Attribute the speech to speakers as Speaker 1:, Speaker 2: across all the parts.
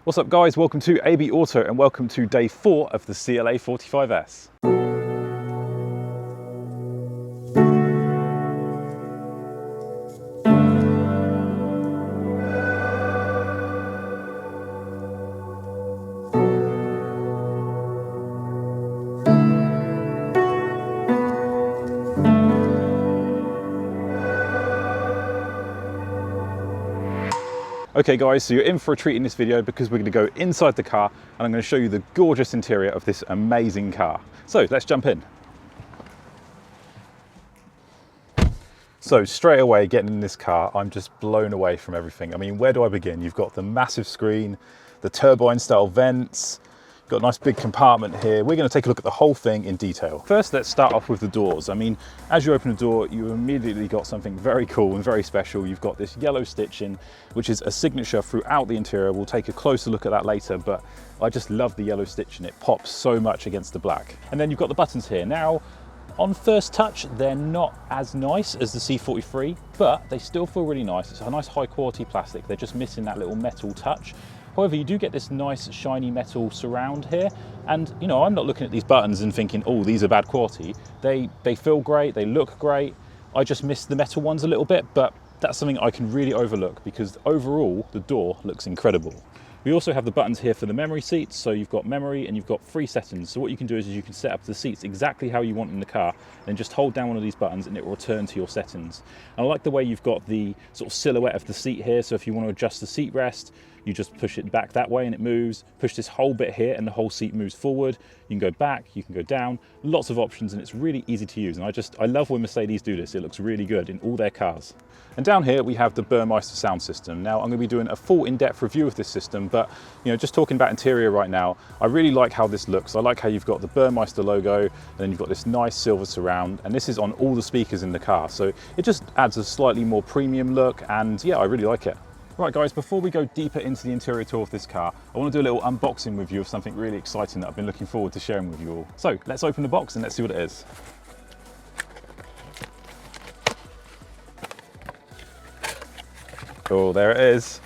Speaker 1: What's up guys, welcome to ABAUTO and welcome to day 4 of the CLA45s. Okay guys, so you're in for a treat in this video because we're going to go inside the car and I'm going to show you the gorgeous interior of this amazing car. So let's jump in. So straight away getting in this car, I'm just blown away from everything. I mean, where do I begin? You've got the massive screen, the turbine style vents, got a nice big compartment here. We're going to take a look at the whole thing in detail. First, let's start off with the doors. I mean, as you open the door, you immediately got something very cool and very special. You've got this yellow stitching, which is a signature throughout the interior. We'll take a closer look at that later, but I just love the yellow stitching. It pops so much against the black. And then you've got the buttons here. Now, on first touch, they're not as nice as the C43, but they still feel really nice. It's a nice high quality plastic. They're just missing that little metal touch. However, you do get this nice shiny metal surround here. And you know, I'm not looking at these buttons and thinking, oh, these are bad quality. They feel great, they look great. I just miss the metal ones a little bit, but that's something I can really overlook because overall, the door looks incredible. We also have the buttons here for the memory seats. So you've got memory and you've got 3 settings. So what you can do is you can set up the seats exactly how you want in the car, then just hold down one of these buttons and it will return to your settings. And I like the way you've got the sort of silhouette of the seat here. So if you want to adjust the seat rest, you just push it back that way and it moves. Push this whole bit here and the whole seat moves forward. You can go back, you can go down, lots of options, and it's really easy to use. And I love when Mercedes do this. It looks really good in all their cars. And down here we have the Burmeister sound system. Now I'm going to be doing a full in-depth review of this system, but you know, just talking about interior right now, I really like how this looks. I like how you've got the Burmeister logo and then you've got this nice silver surround, and this is on all the speakers in the car. So it just adds a slightly more premium look, and yeah, I really like it. Right guys, before we go deeper into the interior tour of this car, I want to do a little unboxing with you of something really exciting that I've been looking forward to sharing with you all. So let's open the box and let's see what it is. Oh, there it is.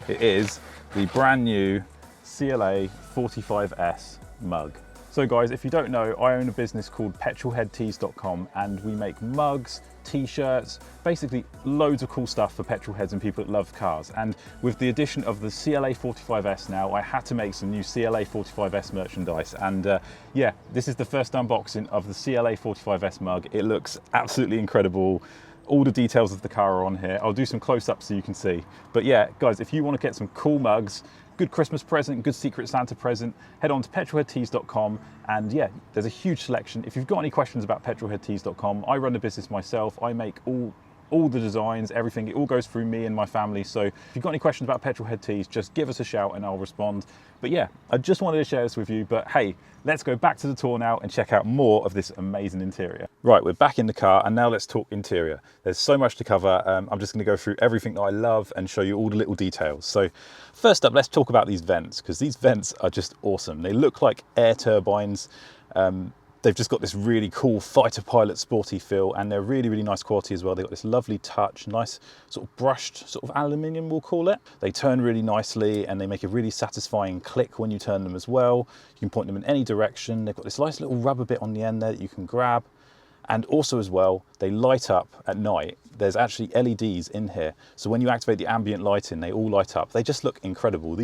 Speaker 1: It is the brand new CLA45s Mug. So guys, if you don't know, I own a business called petrolheadtees.com and we make mugs, t-shirts, basically loads of cool stuff for petrol heads and people that love cars. And with the addition of the CLA45s now, I had to make some new CLA45s merchandise. And yeah, this is the first unboxing of the CLA45s Mug. It looks absolutely incredible. All the details of the car are on here. I'll do some close-ups so you can see. But yeah, guys, if you want to get some cool mugs, good Christmas present, good Secret Santa present, head on to petrolheadtees.com, and yeah, there's a huge selection. If you've got any questions about petrolheadtees.com, I run the business myself. I make all the designs, everything. It all goes through me and my family. So if you've got any questions about Petrolhead Tees, just give us a shout and I'll respond. But yeah, I just wanted to share this with you. But hey, let's go back to the tour now and check out more of this amazing interior. Right, we're back in the car and now let's talk interior. There's so much to cover. I'm just going to go through everything that I love and show you all the little details. So first up, let's talk about these vents, because these vents are just awesome. They look like air turbines. They've just got this really cool fighter pilot sporty feel, and they're really, really nice quality as well. They've got this lovely touch, nice sort of brushed sort of aluminium, we'll call it. They turn really nicely and they make a really satisfying click when you turn them as well. You can point them in any direction. They've got this nice little rubber bit on the end there that you can grab. And also as well, they light up at night. There's actually LEDs in here. So when you activate the ambient lighting, they all light up. They just look incredible.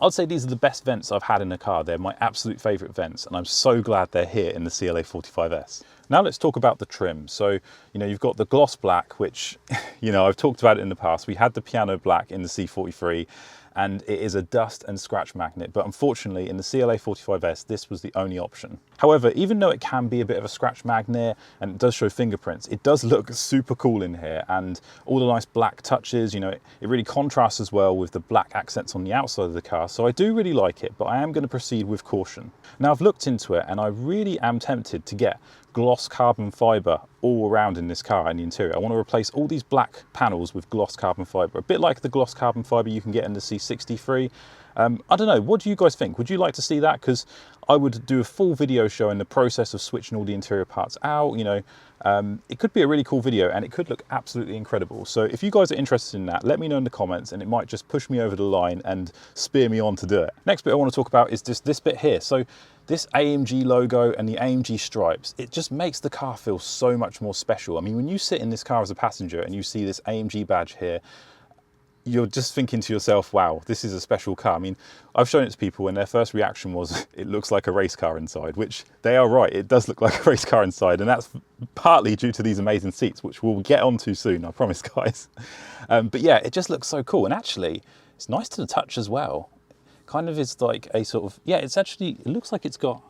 Speaker 1: I'd say these are the best vents I've had in a car. They're my absolute favorite vents, and I'm so glad they're here in the CLA45s. Now let's talk about the trim. So, you know, you've got the gloss black, which, you know, I've talked about it in the past. We had the piano black in the C43, and it is a dust and scratch magnet, but unfortunately in the CLA45s this was the only option. However, even though it can be a bit of a scratch magnet and it does show fingerprints, it does look super cool in here, and all the nice black touches, you know, it really contrasts as well with the black accents on the outside of the car. So I do really like it, but I am going to proceed with caution. Now I've looked into it and I really am tempted to get gloss carbon fiber all around in this car in the interior. I want to replace all these black panels with gloss carbon fiber, a bit like the gloss carbon fiber you can get in the C63. I don't know, what do you guys think? Would you like to see that? Because I would do a full video showing the process of switching all the interior parts out, you know. It could be a really cool video and it could look absolutely incredible. So if you guys are interested in that, let me know in the comments and it might just push me over the line and spear me on to do it. Next bit I want to talk about is this bit here. So this AMG logo and the AMG stripes, it just makes the car feel so much more special. I mean, when you sit in this car as a passenger and you see this AMG badge here, you're just thinking to yourself, wow, this is a special car. I mean, I've shown it to people and their first reaction was, it looks like a race car inside, which they are right. It does look like a race car inside. And that's partly due to these amazing seats, which we'll get onto soon, I promise, guys. But yeah, it just looks so cool. And actually, it's nice to the touch as well. Kind of is like a sort of, yeah, it's actually, it looks like it's got,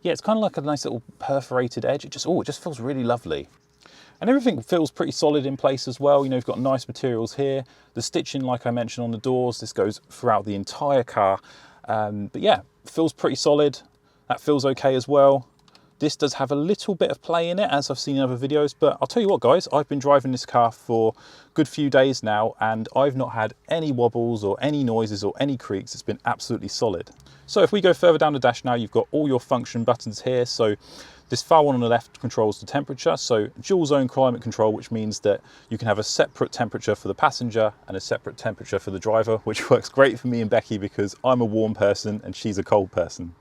Speaker 1: yeah, it's kind of like a nice little perforated edge. It just feels really lovely. And everything feels pretty solid in place as well. You know, you've got nice materials here. The stitching, like I mentioned on the doors, this goes throughout the entire car. But yeah, feels pretty solid. That feels okay as well. This does have a little bit of play in it, as I've seen in other videos, but I'll tell you what, guys, I've been driving this car for a good few days now, and I've not had any wobbles or any noises or any creaks. It's been absolutely solid. So if we go further down the dash now, you've got all your function buttons here. So this far one on the left controls the temperature, so dual zone climate control, which means that you can have a separate temperature for the passenger and a separate temperature for the driver, which works great for me and Becky because I'm a warm person and she's a cold person.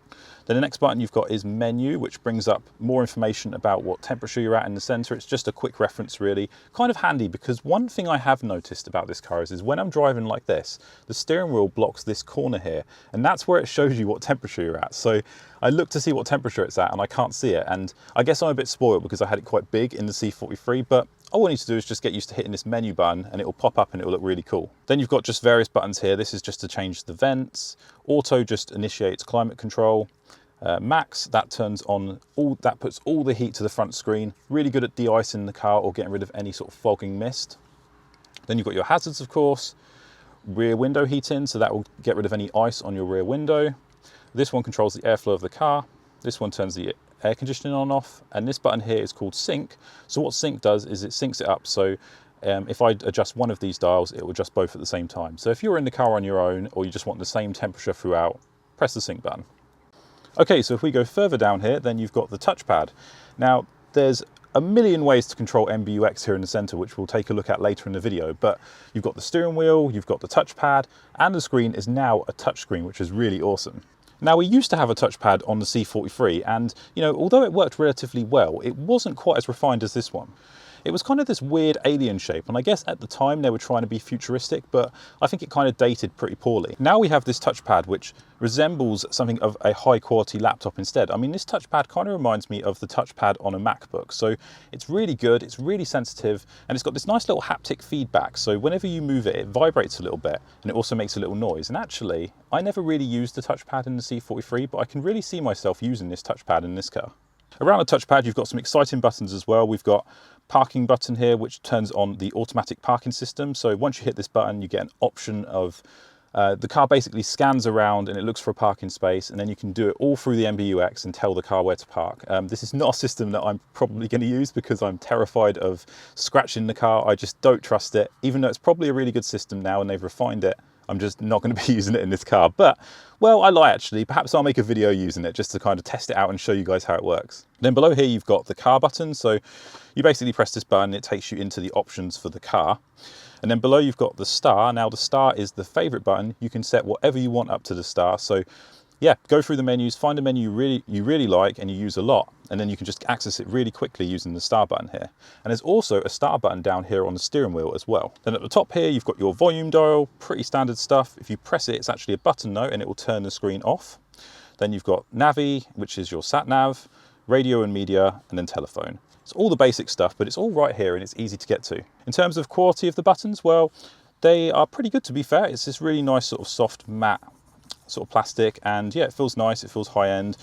Speaker 1: Then the next button you've got is menu, which brings up more information about what temperature you're at in the center. It's just a quick reference really. Kind of handy because one thing I have noticed about this car is when I'm driving like this, the steering wheel blocks this corner here, and that's where it shows you what temperature you're at. So I look to see what temperature it's at and I can't see it. And I guess I'm a bit spoiled because I had it quite big in the C43, but all I need to do is just get used to hitting this menu button and it will pop up and it will look really cool. Then you've got just various buttons here. This is just to change the vents. Auto just initiates climate control. Max, that turns on that puts all the heat to the front screen. Really good at de-icing the car or getting rid of any sort of fogging mist. Then you've got your hazards, of course. Rear window heating, so that will get rid of any ice on your rear window. This one controls the airflow of the car. This one turns the air conditioning on off, and this button here is called sync. So what sync does is it syncs it up, so if I adjust one of these dials, it will adjust both at the same time. So if you're in the car on your own or you just want the same temperature throughout, press the sync button. Okay, so if we go further down here, then you've got the touchpad. Now, there's a million ways to control MBUX here in the center, which we'll take a look at later in the video, but you've got the steering wheel, you've got the touchpad, and the screen is now a touch screen, which is really awesome. Now, we used to have a touchpad on the C43, and you know, although it worked relatively well, it wasn't quite as refined as this one. It was kind of this weird alien shape, and I guess at the time they were trying to be futuristic, but I think it kind of dated pretty poorly. Now we have this touchpad which resembles something of a high quality laptop instead. I mean, this touchpad kind of reminds me of the touchpad on a MacBook, so it's really good, it's really sensitive, and it's got this nice little haptic feedback, so whenever you move it, it vibrates a little bit, and it also makes a little noise. And actually, I never really used the touchpad in the C43, but I can really see myself using this touchpad in this car. Around the touchpad, you've got some exciting buttons as well. We've got parking button here, which turns on the automatic parking system. So once you hit this button, you get an option of the car basically scans around and it looks for a parking space, and then you can do it all through the MBUX and tell the car where to park. This is not a system that I'm probably going to use because I'm terrified of scratching the car. I just don't trust it, even though it's probably a really good system now and they've refined it. I'm just not going to be using it in this car, but, well, I lie actually. Perhaps I'll make a video using it just to kind of test it out and show you guys how it works. Then below here, you've got the car button. So you basically press this button, it takes you into the options for the car. And then below you've got the star. Now the star is the favorite button. You can set whatever you want up to the star. So yeah, go through the menus, find a menu you really like and you use a lot, and then you can just access it really quickly using the star button here. And there's also a star button down here on the steering wheel as well. Then at the top here, you've got your volume dial, pretty standard stuff. If you press it, it's actually a button though, and it will turn the screen off. Then you've got Navi, which is your sat nav, radio and media, and then telephone. It's all the basic stuff, but it's all right here and it's easy to get to. In terms of quality of the buttons, well, they are pretty good to be fair. It's this really nice sort of soft matte sort of plastic, and yeah, it feels nice, it feels high end,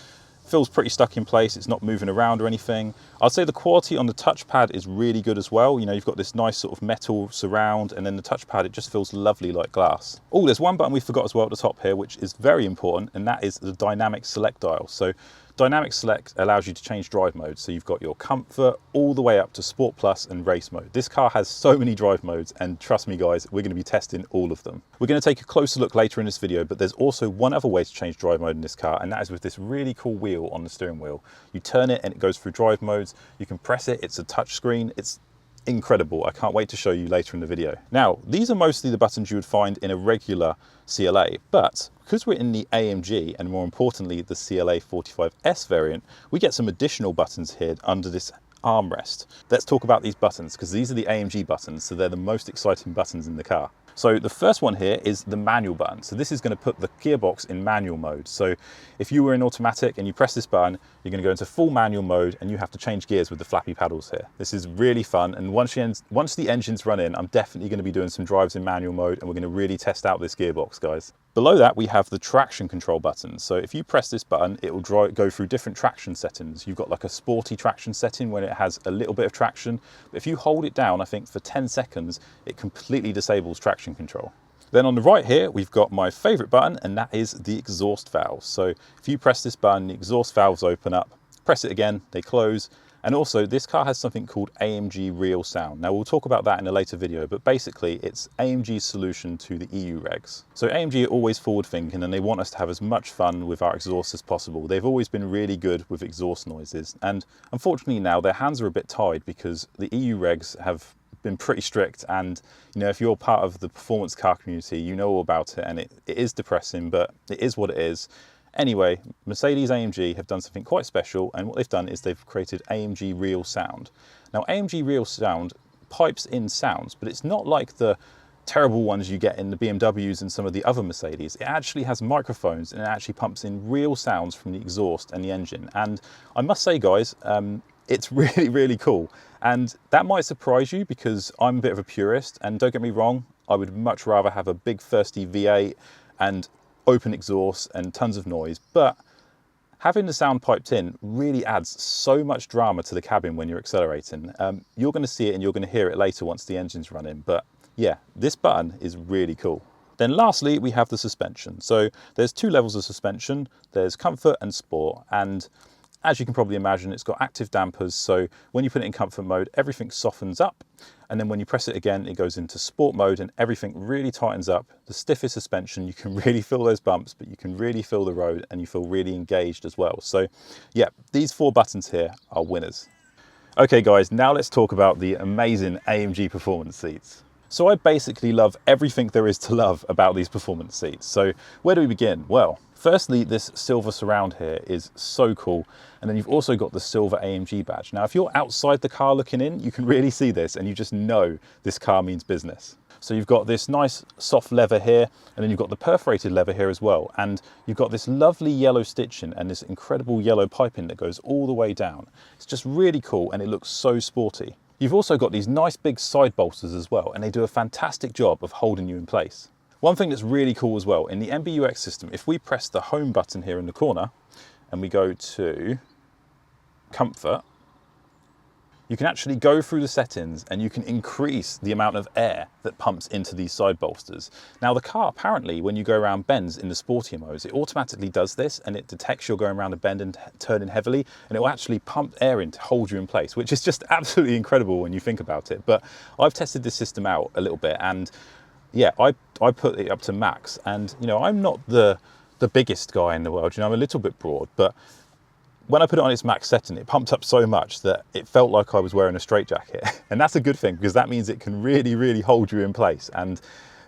Speaker 1: feels pretty stuck in place, it's not moving around or anything. I'd say the quality on the touchpad is really good as well. You know, you've got this nice sort of metal surround, and then the touchpad, it just feels lovely like glass. Oh, there's one button we forgot as well at the top here, which is very important, and that is the dynamic select dial. So Dynamic Select allows you to change drive modes, so you've got your comfort all the way up to Sport Plus and race mode. This car has so many drive modes, and trust me guys, we're going to be testing all of them. We're going to take a closer look later in this video, but there's also one other way to change drive mode in this car, and that is with this really cool wheel on the steering wheel. You turn it and it goes through drive modes. You can press it, it's a touch screen. It's incredible. I can't wait to show you later in the video. Now, these are mostly the buttons you would find in a regular CLA, but because we're in the AMG and more importantly the CLA45s variant, we get some additional buttons here under this armrest. Let's talk about these buttons because these are the AMG buttons, so they're the most exciting buttons in the car. So the first one here is the manual button. So this is going to put the gearbox in manual mode. So if you were in automatic and you press this button, you're going to go into full manual mode and you have to change gears with the flappy paddles here. This is really fun, and once the engine's run in, I'm definitely going to be doing some drives in manual mode, and we're going to really test out this gearbox, guys. Below that, we have the traction control button. So if you press this button, it will go through different traction settings. You've got like a sporty traction setting when it has a little bit of traction. But if you hold it down, I think for 10 seconds, it completely disables traction control. Then on the right here, we've got my favorite button, and that is the exhaust valves. So if you press this button, the exhaust valves open up, press it again, they close. And also this car has something called AMG Real Sound. Now we'll talk about that in a later video, but basically it's AMG's solution to the EU regs. So AMG are always forward thinking, and they want us to have as much fun with our exhaust as possible. They've always been really good with exhaust noises. And unfortunately now their hands are a bit tied because the EU regs have been pretty strict, and you know, if you're part of the performance car community, you know all about it, and it is depressing, but it is what it is. Anyway, Mercedes AMG have done something quite special, and what they've done is they've created AMG Real Sound. Now AMG Real Sound pipes in sounds, but it's not like the terrible ones you get in the BMWs and some of the other Mercedes. It actually has microphones, and it actually pumps in real sounds from the exhaust and the engine. And I must say guys, it's really, really cool. And that might surprise you because I'm a bit of a purist, and don't get me wrong, I would much rather have a big thirsty V8 and open exhaust and tons of noise, but having the sound piped in really adds so much drama to the cabin when you're accelerating. You're going to see it and you're going to hear it later once the engine's running, but yeah, this button is really cool. Then lastly, we have the suspension. So there's two levels of suspension. There's comfort and sport, and as you can probably imagine, it's got active dampers, so when you put it in comfort mode, everything softens up, and then when you press it again, it goes into sport mode and everything really tightens up. The stiffest suspension, you can really feel those bumps, but you can really feel the road and you feel really engaged as well. So yeah, these four buttons here are winners. Okay guys, now let's talk about the amazing AMG performance seats. So I basically love everything there is to love about these performance seats. So where do we begin? Well, firstly, this silver surround here is so cool. And then you've also got the silver AMG badge. Now, if you're outside the car looking in, you can really see this and you just know this car means business. So you've got this nice soft leather here, and then you've got the perforated leather here as well. And you've got this lovely yellow stitching and this incredible yellow piping that goes all the way down. It's just really cool and it looks so sporty. You've also got these nice big side bolsters as well, and they do a fantastic job of holding you in place. One thing that's really cool as well, in the MBUX system, if we press the home button here in the corner and we go to comfort, you can actually go through the settings and you can increase the amount of air that pumps into these side bolsters. Now the car, apparently, when you go around bends in the sportier modes, it automatically does this, and it detects you're going around a bend and turning heavily, and it will actually pump air in to hold you in place, which is just absolutely incredible when you think about it. But I've tested this system out a little bit, and yeah, I put it up to max, and you know, I'm not the biggest guy in the world, you know, I'm a little bit broad, but when I put it on its max setting, it pumped up so much that it felt like I was wearing a straitjacket. And that's a good thing, because that means it can really, really hold you in place. And,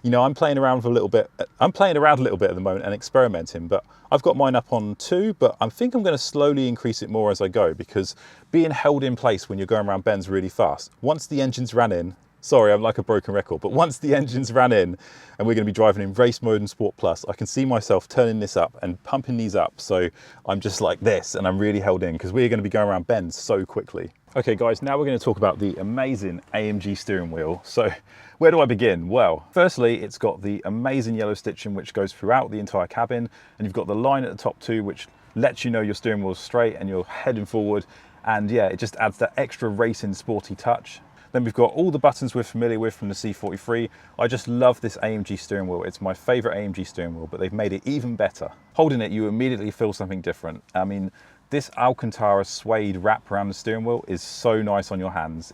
Speaker 1: you know, I'm playing around a little bit at the moment and experimenting, but I've got mine up on 2, but I think I'm going to slowly increase it more as I go, because being held in place when you're going around bends really fast, once the engine's ran in, sorry, I'm like a broken record, but once the engine's ran in and we're going to be driving in race mode and Sport Plus, I can see myself turning this up and pumping these up. So I'm just like this, and I'm really held in because we're going to be going around bends so quickly. Okay guys, now we're going to talk about the amazing AMG steering wheel. So where do I begin? Well, firstly, it's got the amazing yellow stitching which goes throughout the entire cabin, and you've got the line at the top too, which lets you know your steering wheel's straight and you're heading forward. And yeah, it just adds that extra racing sporty touch. Then we've got all the buttons we're familiar with from the C43. I just love this AMG steering wheel. It's my favorite AMG steering wheel, but they've made it even better. Holding it, you immediately feel something different. I mean, This Alcantara suede wrap around the steering wheel is so nice on your hands.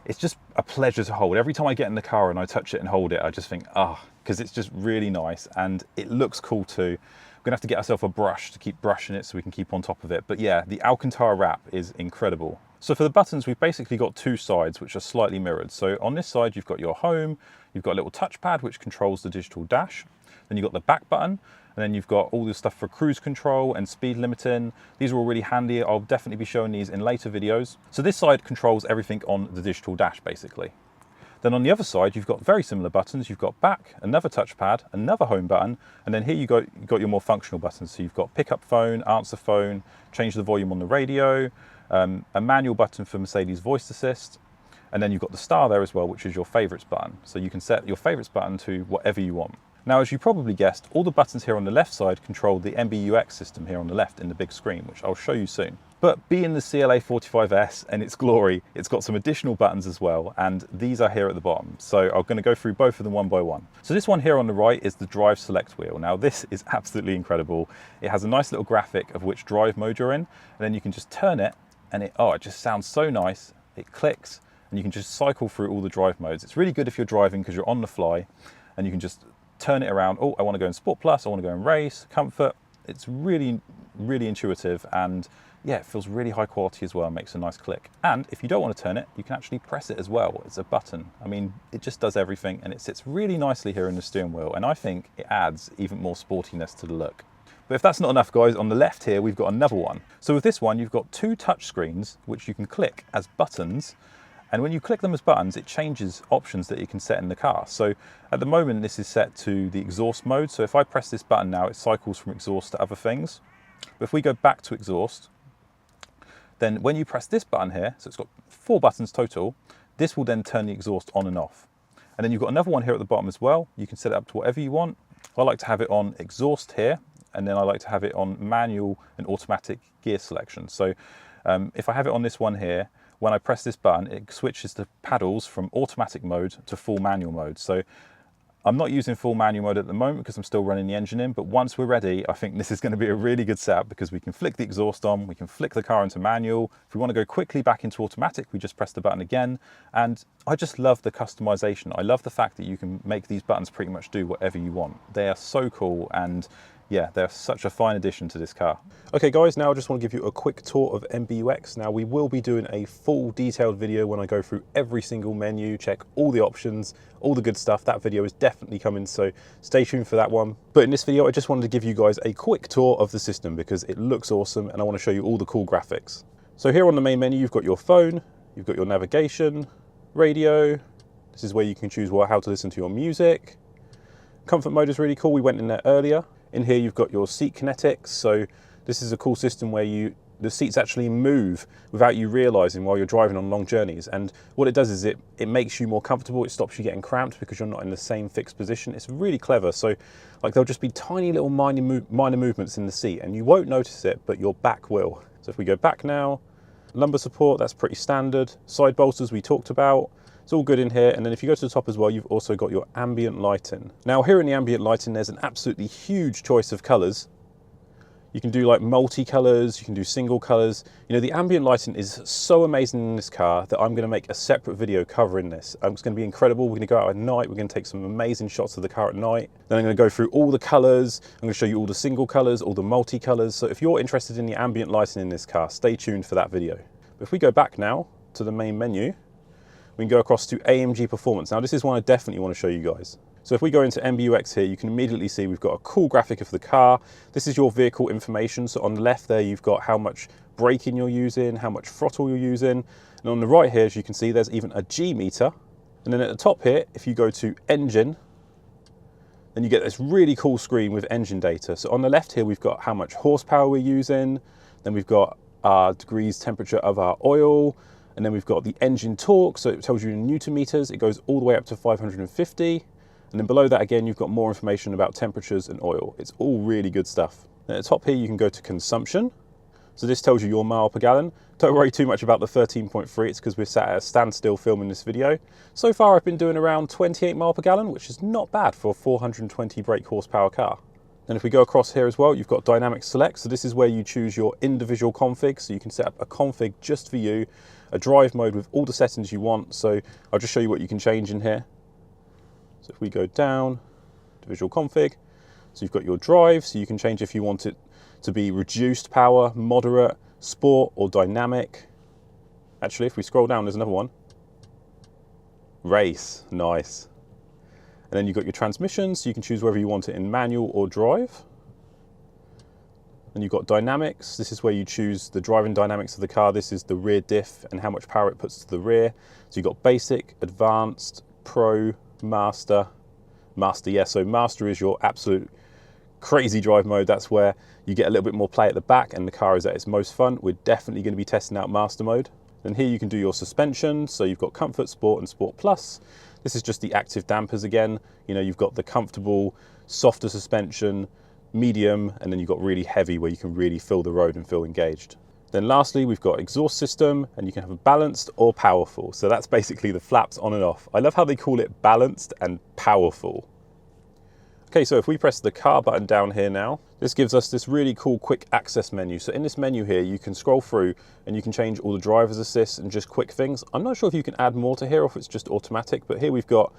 Speaker 1: It's just a pleasure to hold. Every time I get in the car and I touch it and hold it, I just think, because it's just really nice and it looks cool too. We're gonna have to get ourselves a brush to keep brushing it so we can keep on top of it. But yeah, the Alcantara wrap is incredible. So for the buttons, we've basically got two sides which are slightly mirrored. So on this side, you've got your home, you've got a little touchpad which controls the digital dash. Then you've got the back button, and then you've got all this stuff for cruise control and speed limiting. These are all really handy. I'll definitely be showing these in later videos. So this side controls everything on the digital dash, basically. Then on the other side, you've got very similar buttons. You've got back, another touchpad, another home button, and then here you've got your more functional buttons. So you've got pick up phone, answer phone, change the volume on the radio, a manual button for Mercedes voice assist, and then you've got the star there as well, which is your favorites button. So you can set your favorites button to whatever you want. Now, as you probably guessed, all the buttons here on the left side control the MBUX system here on the left in the big screen, which I'll show you soon. But being the CLA45s and its glory, it's got some additional buttons as well, and these are here at the bottom. So I'm going to go through both of them one by one. So this one here on the right is the drive select wheel. Now this is absolutely incredible. It has a nice little graphic of which drive mode you're in, and then you can just turn it, and it just sounds so nice. It clicks, and you can just cycle through all the drive modes. It's really good if you're driving because you're on the fly, and you can just turn it around. Oh, I want to go in Sport Plus, I want to go in Race, Comfort. It's really, really intuitive, and yeah, it feels really high quality as well and makes a nice click. And if you don't want to turn it, you can actually press it as well. It's a button. I mean, it just does everything, and it sits really nicely here in the steering wheel, and I think it adds even more sportiness to the look. But if that's not enough, guys, on the left here, we've got another one. So with this one, you've got two touch screens, which you can click as buttons. And when you click them as buttons, it changes options that you can set in the car. So at the moment, this is set to the exhaust mode. So if I press this button now, it cycles from exhaust to other things. But if we go back to exhaust, then when you press this button here, so it's got 4 buttons total, this will then turn the exhaust on and off. And then you've got another one here at the bottom as well. You can set it up to whatever you want. I like to have it on exhaust here, and then I like to have it on manual and automatic gear selection. So if I have it on this one here, when I press this button, it switches the paddles from automatic mode to full manual mode. So I'm not using full manual mode at the moment because I'm still running the engine in, but once we're ready, I think this is going to be a really good setup because we can flick the exhaust on, we can flick the car into manual. If we want to go quickly back into automatic, we just press the button again. And I just love the customization. I love the fact that you can make these buttons pretty much do whatever you want. They are so cool, and yeah, they're such a fine addition to this car. Okay guys, now I just want to give you a quick tour of MBUX. Now we will be doing a full detailed video when I go through every single menu, check all the options, all the good stuff. That video is definitely coming, so stay tuned for that one. But in this video, I just wanted to give you guys a quick tour of the system because it looks awesome and I want to show you all the cool graphics. So here on the main menu, you've got your phone, you've got your navigation, radio. This is where you can choose how to listen to your music. Comfort mode is really cool. We went in there earlier. In here, you've got your seat kinetics. So this is a cool system where the seats actually move without you realizing while you're driving on long journeys. And what it does is it makes you more comfortable. It stops you getting cramped because you're not in the same fixed position. It's really clever. So like there'll just be tiny little minor movements in the seat and you won't notice it, but your back will. So if we go back now, lumbar support, that's pretty standard. Side bolsters we talked about. It's all good in here, and then if you go to the top as well, you've also got your ambient lighting. Now here in the ambient lighting, there's an absolutely huge choice of colours. You can do like multi-colours, you can do single colours. You know, the ambient lighting is so amazing in this car that I'm going to make a separate video covering this. It's going to be incredible. We're going to go out at night, we're going to take some amazing shots of the car at night. Then I'm going to go through all the colours, I'm going to show you all the single colours, all the multi-colours. So if you're interested in the ambient lighting in this car, stay tuned for that video. But if we go back now to the main menu, we can go across to AMG Performance. Now this is one I definitely want to show you guys. So if we go into MBUX here, you can immediately see we've got a cool graphic of the car. This is your vehicle information. So on the left there, you've got how much braking you're using, how much throttle you're using. And on the right here, as you can see, there's even a G meter. And then at the top here, if you go to engine, then you get this really cool screen with engine data. So on the left here, we've got how much horsepower we're using. Then we've got our degrees temperature of our oil. And then we've got the engine torque, so it tells you in Newton meters. It goes all the way up to 550. And then below that again, you've got more information about temperatures and oil. It's all really good stuff. And at the top here, you can go to consumption. So this tells you your mile per gallon. Don't worry too much about the 13.3. It's because we're sat at a standstill filming this video. So far, I've been doing around 28 mile per gallon, which is not bad for a 420 brake horsepower car. And if we go across here as well, you've got dynamic select. So this is where you choose your individual config. So you can set up a config just for you, a drive mode with all the settings you want. So I'll just show you what you can change in here. So if we go down to visual config, so you've got your drive, so you can change if you want it to be reduced power, moderate, sport, or dynamic. Actually, if we scroll down, there's another one. Race, nice. And then you've got your transmission, so you can choose whether you want it in manual or drive. And you've got dynamics. This is where you choose the driving dynamics of the car. This is the rear diff and how much power it puts to the rear. So you've got basic, advanced, pro, master. Master, yeah, so master is your absolute crazy drive mode. That's where you get a little bit more play at the back and the car is at its most fun. We're definitely going to be testing out master mode. And here you can do your suspension. So you've got comfort, sport, and sport plus. This is just the active dampers again. You know, you've got the comfortable, softer suspension, medium, and then you've got really heavy where you can really feel the road and feel engaged. Then lastly, we've got exhaust system, and you can have a balanced or powerful. So that's basically the flaps on and off. I love how they call it balanced and powerful. Okay, so if we press the car button down here now, this gives us this really cool quick access menu. So in this menu here, you can scroll through and you can change all the driver's assist and just quick things. I'm not sure if you can add more to here or if it's just automatic, but here we've got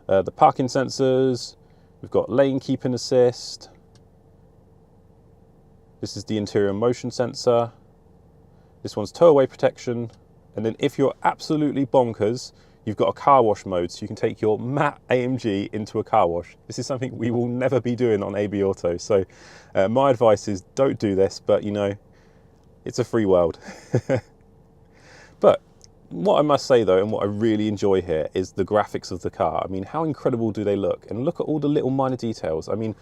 Speaker 1: the parking sensors, we've got lane keeping assist. This is the interior motion sensor. This one's tow away protection. And then if you're absolutely bonkers, you've got a car wash mode, so you can take your matte AMG into a car wash. This is something we will never be doing on ABAUTO. So my advice is don't do this, but you know, it's a free world. But what I must say though, and what I really enjoy here is the graphics of the car. I mean, how incredible do they look? And look at all the little minor details. I mean,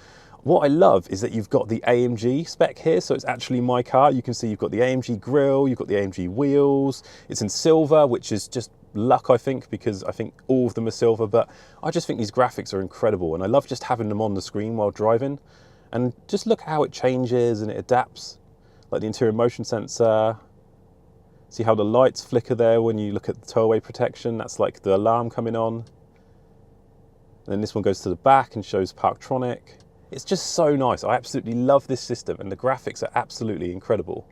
Speaker 1: what I love is that you've got the AMG spec here, so it's actually my car. You can see you've got the AMG grille, you've got the AMG wheels. It's in silver, which is just luck, I think, because I think all of them are silver, but I just think these graphics are incredible, and I love just having them on the screen while driving. And just look how it changes and it adapts, like the interior motion sensor. See how the lights flicker there when you look at the tow away protection? That's like the alarm coming on. And then this one goes to the back and shows Parktronic. It's just so nice. I absolutely love this system, and the graphics are absolutely incredible.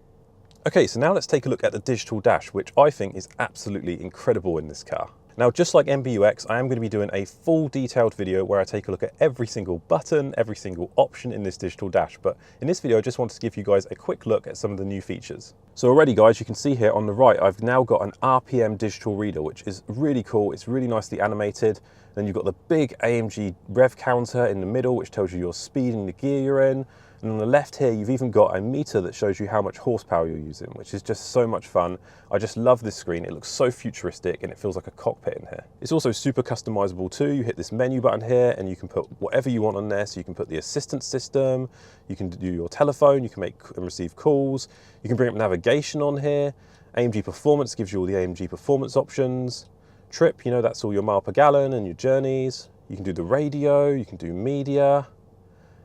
Speaker 1: Okay, so now let's take a look at the digital dash, which I think is absolutely incredible in this car. Now, just like MBUX, I am going to be doing a full detailed video where I take a look at every single button, every single option in this digital dash. But in this video, I just wanted to give you guys a quick look at some of the new features. So already, guys, you can see here on the right, I've now got an RPM digital reader, which is really cool. It's really nicely animated. Then you've got the big AMG rev counter in the middle, which tells you your speed and the gear you're in. And on the left here, you've even got a meter that shows you how much horsepower you're using, which is just so much fun. I just love this screen. It looks so futuristic and it feels like a cockpit in here. It's also super customizable too. You hit this menu button here and you can put whatever you want on there. So you can put the assistant system, you can do your telephone, you can make and receive calls, you can bring up navigation on here. AMG Performance gives you all the AMG Performance options. Trip, you know, that's all your mile per gallon and your journeys. You can do the radio, you can do media.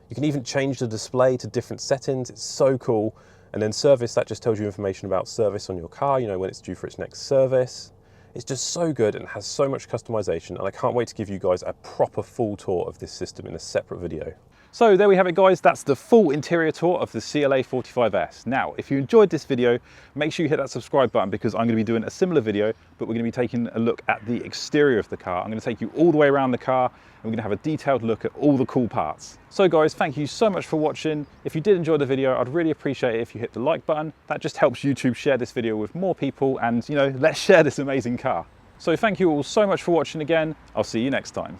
Speaker 1: You can even change the display to different settings. It's so cool. And then service, that just tells you information about service on your car, you know, when it's due for its next service. It's just so good and has so much customization, and I can't wait to give you guys a proper full tour of this system in a separate video. So there we have it, guys. That's the full interior tour of the CLA45s. Now, if you enjoyed this video, make sure you hit that subscribe button, because I'm going to be doing a similar video, but we're going to be taking a look at the exterior of the car. I'm going to take you all the way around the car, and we're going to have a detailed look at all the cool parts. So guys, thank you so much for watching. If you did enjoy the video, I'd really appreciate it if you hit the like button. That just helps YouTube share this video with more people, and you know, let's share this amazing car. So thank you all so much for watching again. I'll see you next time.